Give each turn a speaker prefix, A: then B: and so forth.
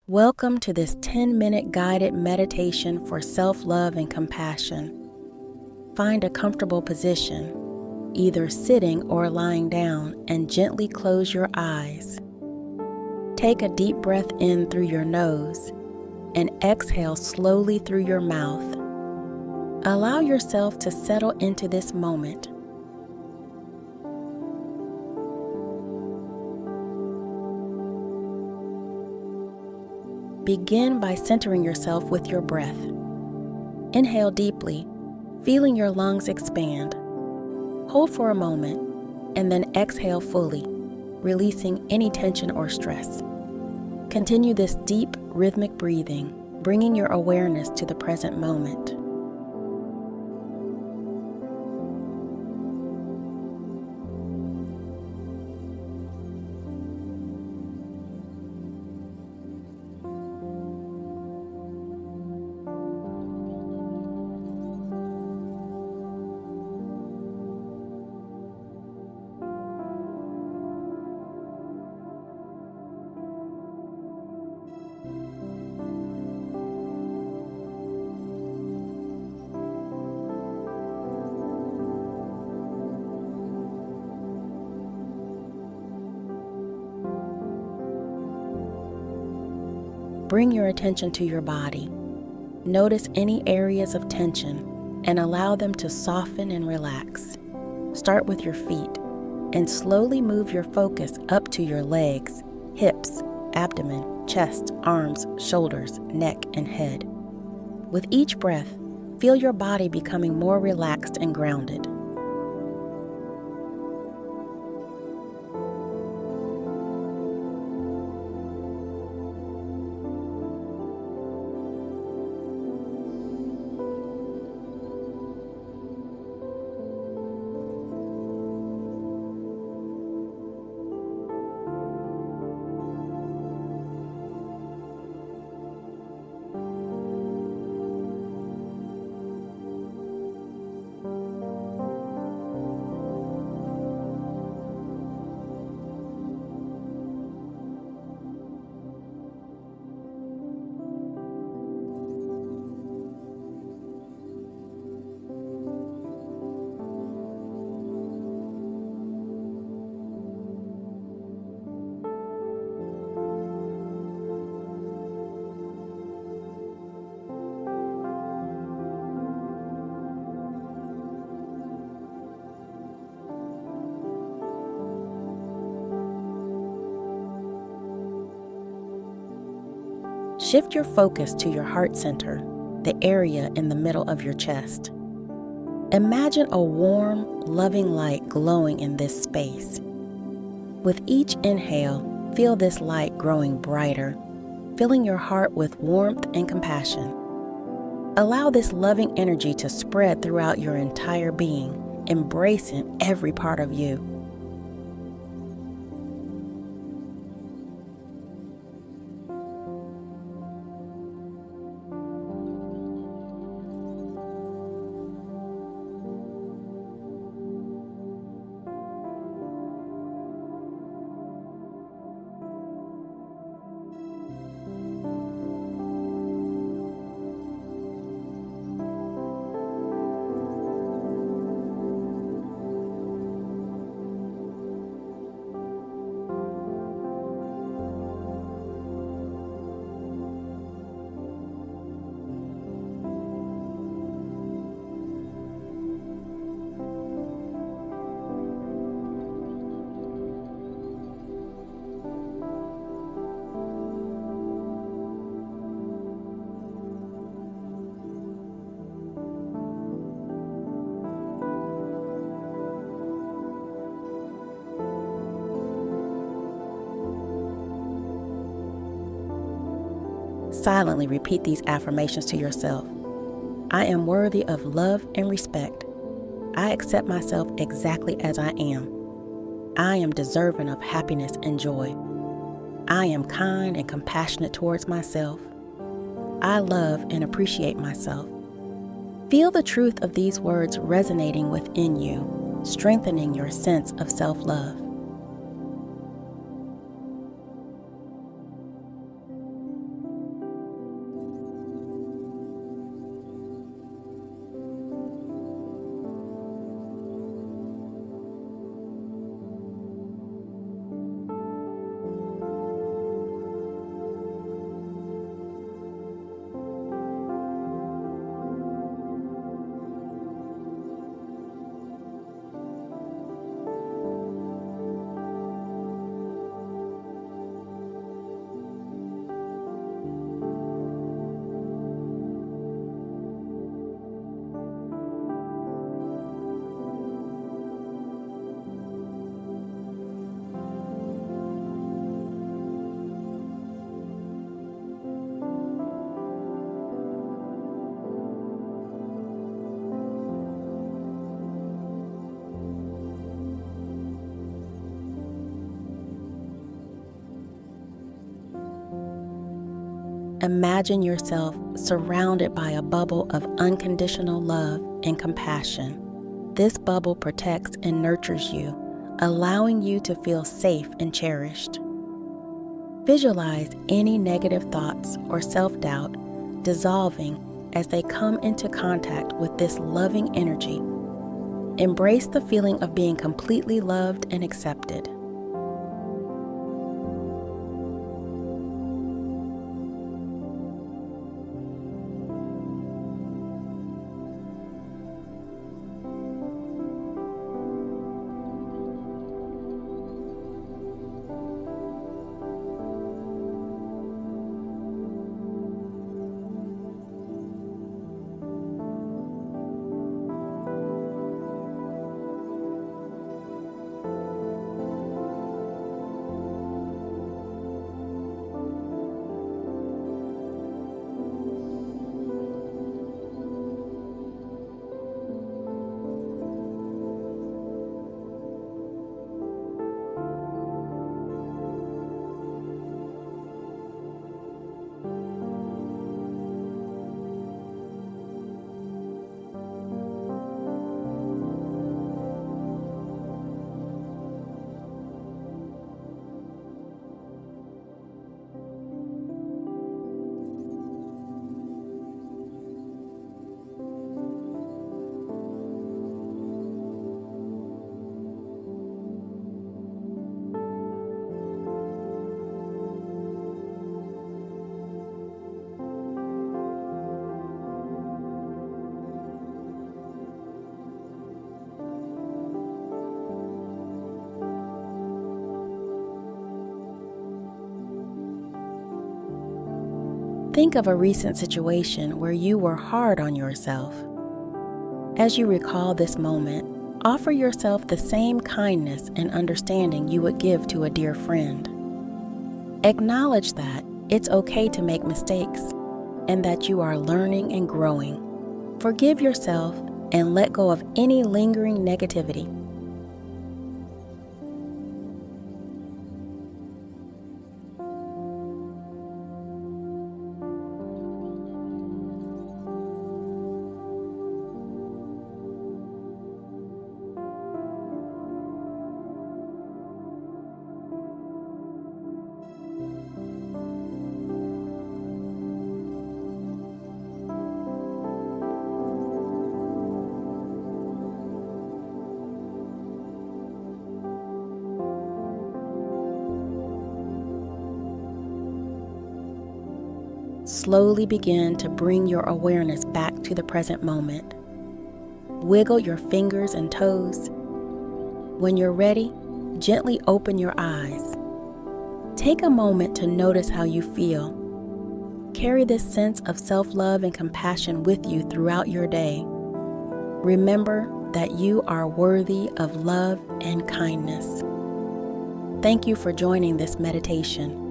A: Welcome to this 10-minute guided meditation for self-love and compassion. Find a comfortable position, either sitting or lying down, and gently close your eyes. Take a deep breath in through your nose and exhale slowly through your mouth. Allow yourself to settle into this moment. Begin by centering yourself with your breath. Inhale deeply, feeling your lungs expand. Hold for a moment, and then exhale fully, releasing any tension or stress. Continue this deep, rhythmic breathing, bringing your awareness to the present moment. Bring your attention to your body. Notice any areas of tension and allow them to soften and relax. Start with your feet and slowly move your focus up to your legs, hips, abdomen, chest, arms, shoulders, neck, and head. With each breath, feel your body becoming more relaxed and grounded. Shift your focus to your heart center, the area in the middle of your chest. Imagine a warm, loving light glowing in this space. With each inhale, feel this light growing brighter, filling your heart with warmth and compassion. Allow this loving energy to spread throughout your entire being, embracing every part of you. Silently repeat these affirmations to yourself. I am worthy of love and respect. I accept myself exactly as I am. I am deserving of happiness and joy. I am kind and compassionate towards myself. I love and appreciate myself. Feel the truth of these words resonating within you, strengthening your sense of self-love. Imagine yourself surrounded by a bubble of unconditional love and compassion. This bubble protects and nurtures you, allowing you to feel safe and cherished. Visualize any negative thoughts or self-doubt dissolving as they come into contact with this loving energy. Embrace the feeling of being completely loved and accepted. Think of a recent situation where you were hard on yourself. As you recall this moment, offer yourself the same kindness and understanding you would give to a dear friend. Acknowledge that it's okay to make mistakes and that you are learning and growing. Forgive yourself and let go of any lingering negativity. Slowly begin to bring your awareness back to the present moment. Wiggle your fingers and toes. When you're ready, gently open your eyes. Take a moment to notice how you feel. Carry this sense of self-love and compassion with you throughout your day. Remember that you are worthy of love and kindness. Thank you for joining this meditation.